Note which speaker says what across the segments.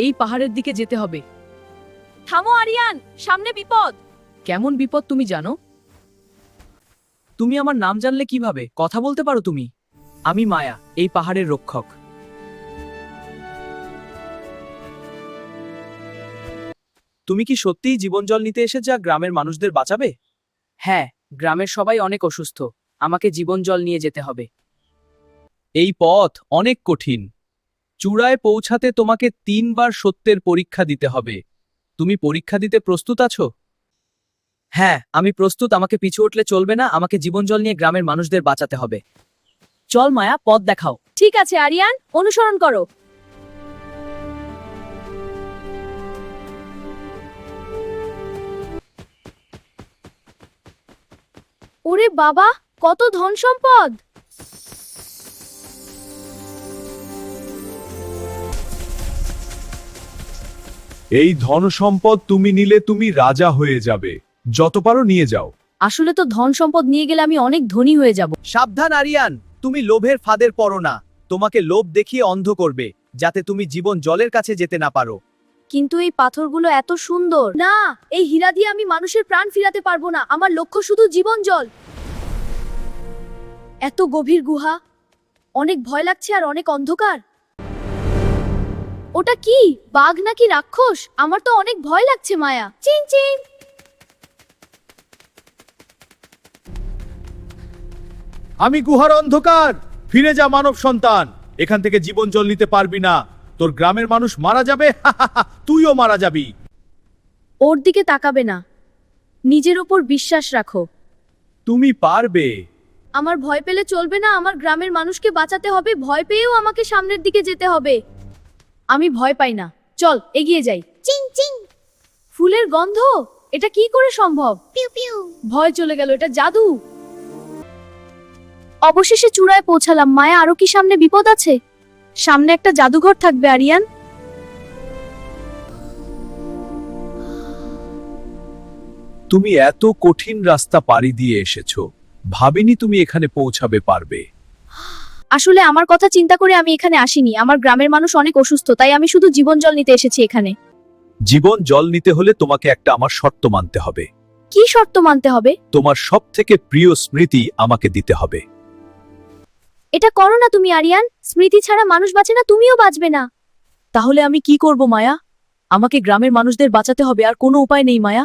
Speaker 1: এই পাহাড়ের দিকে যেতে হবে।
Speaker 2: থামো আরিয়ান, সামনে বিপদ।
Speaker 1: কেমন বিপদ তুমি জানো? তুমি আমার নাম জানলে কিভাবে? কথা বলতে পারো তুমি? আমি মায়া, এই পাহাড়ের রক্ষক। তুমি কি সত্যিই জীবন জল নিতে এসে যা গ্রামের মানুষদের বাঁচাবে? হ্যাঁ, গ্রামের সবাই অনেক অসুস্থ, আমাকে জীবন জল নিয়ে যেতে হবে। এই পথ অনেক কঠিন। চূড়ায় পৌঁছাতে তোমাকে 3 বার সত্যের পরীক্ষা দিতে হবে। তুমি পরীক্ষা দিতে প্রস্তুত আছো? হ্যাঁ, আমি প্রস্তুত। আমাকে পিছু উঠলে চলবে না, আমাকে জীবন জল নিয়ে গ্রামের মানুষদের বাঁচাতে হবে। চল মায়া, পথ দেখাও।
Speaker 2: ঠিক আছে আরিয়ান, অনুসরণ করো। ওরে বাবা, কত ধন সম্পদ!
Speaker 3: এই ধনসম্পদ তুমি নিলে তুমি রাজা হয়ে যাবে। যত পারো নিয়ে যাও।
Speaker 2: আসলে তো ধন সম্পদ নিয়ে গেলে আমি অনেক ধনী হয়ে যাব।
Speaker 4: সাবধান আরিয়ান, তুমি লোভের ফাঁদের পড়ো না। তোমাকে লোভ দেখিয়ে অন্ধ করবে, যাতে তুমি জীবন জলের কাছে যেতে না পারো।
Speaker 2: কিন্তু এই পাথরগুলো এত সুন্দর। না, এই হীরা দিয়ে আমি মানুষের প্রাণ ফিরাতে পারবো না। আমার লক্ষ্য শুধু জীবন জল। এত গভীর গুহা, অনেক ভয় লাগছে আর অনেক অন্ধকার। ওটা কি, বাঘ নাকি রাক্ষস? আমার তো অনেক ভয় লাগছে মায়া। চিন চিন।
Speaker 3: আমি গুহার অন্ধকার। ফিরে যা মানব সন্তান, এখান থেকে জীবন জল নিতে পারবি না। তোর গ্রামের মানুষ মারা যাবে, তুইও মারা যাবি।
Speaker 2: ওর দিকে তাকাবে না, নিজের ওপর বিশ্বাস রাখো।
Speaker 3: তুমি পারবে।
Speaker 2: আমার ভয় পেলে চলবে না, আমার গ্রামের মানুষকে বাঁচাতে হবে। ভয় পেয়েও আমাকে সামনের দিকে যেতে হবে। আমি ভয় পাই না, চল এগিয়ে যাই। চিং চিং। ফুলের গন্ধ, এটা কি করে সম্ভব? পিউ পিউ। ভয় চলে গেল, এটা জাদু। অবশেষে চূড়ায় পৌঁছালাম। মায়া, আরো কি সামনে বিপদ আছে? সামনে একটা জাদুঘর থাকবে আরিয়ান।
Speaker 3: তুমি এত কঠিন রাস্তা পাড়ি দিয়ে এসেছো, ভাবিনি তুমি এখানে পৌঁছাবে পারবে।
Speaker 2: আসলে আমার কথা চিন্তা করে আমি এখানে আসিনি। আমার গ্রামের মানুষ অনেক অসুস্থ, তাই আমি শুধু জীবন জল নিতে এসেছি এখানে।
Speaker 3: জীবন জল নিতে হলে তোমাকে একটা আমার শর্ত মানতে হবে।
Speaker 2: কি শর্ত মানতে হবে?
Speaker 3: তোমার সবথেকে প্রিয় স্মৃতি আমাকে দিতে হবে।
Speaker 2: এটা করো না তুমি আরিয়ান। স্মৃতি ছাড়া মানুষ বাঁচে না, তুমিও বাঁচবে না।
Speaker 1: তাহলে আমি কি করব মায়া? আমাকে গ্রামের মানুষদের বাঁচাতে হবে, আর কোনো উপায় নেই মায়া।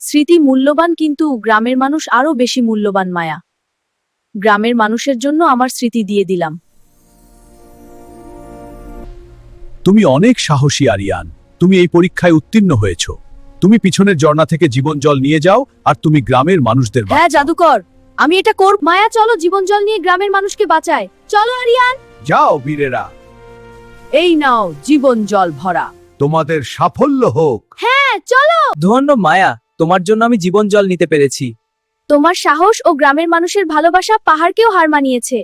Speaker 1: স্মৃতি মূল্যবান, কিন্তু গ্রামের মানুষ আরো বেশি মূল্যবান মায়া। গ্রামের মানুষের জন্য আমার স্মৃতি দিয়ে দিলাম।
Speaker 3: তুমি অনেক সাহসী আরিয়ান, তুমি এই পরীক্ষায় উত্তীর্ণ হয়েছো। তুমি পিছনের ঝর্ণা থেকে জীবন জল নিয়ে যাও, আর তুমি গ্রামের মানুষদের
Speaker 2: হ্যাঁ জাদুকর, আমি এটা করব। মায়া, চলো জীবন জল নিয়ে গ্রামের মানুষকে বাঁচায়। চলো আরিয়ান।
Speaker 3: যাও বীরেরা,
Speaker 1: এই নাও জীবন জল ভরা।
Speaker 3: তোমাদের সাফল্য হোক।
Speaker 2: হ্যাঁ চলো।
Speaker 4: ধন্য মায়া, তোমার জন্য আমি জীবন জল নিতে পেরেছি।
Speaker 2: তোমার সাহস ও গ্রামের মানুষের ভালোবাসা পাহাড়কেও হার মানিয়েছে।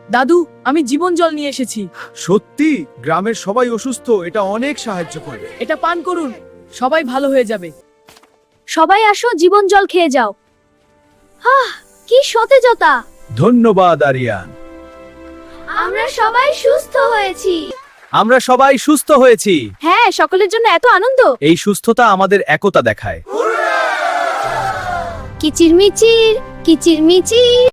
Speaker 1: দাদু, আমি জীবন জল নিয়ে এসেছি।
Speaker 3: সত্যি? গ্রামের সবাই অসুস্থ, এটা অনেক সাহায্য করবে।
Speaker 1: এটা পান করুন, সবাই ভালো হয়ে যাবে।
Speaker 2: সবাই আসো, জীবন জল খেয়ে যাও। কি সতেজতা!
Speaker 3: ধন্যবাদ আরিয়ান।
Speaker 2: আমরা সবাই সুস্থ হয়েছি।
Speaker 4: আমরা সবাই সুস্থ হয়েছি।
Speaker 2: হ্যাঁ, সকলের জন্য এত আনন্দ।
Speaker 4: এই সুস্থতা আমাদের একতা দেখায়।
Speaker 2: কিচিরমিচির, কিচিরমিচির।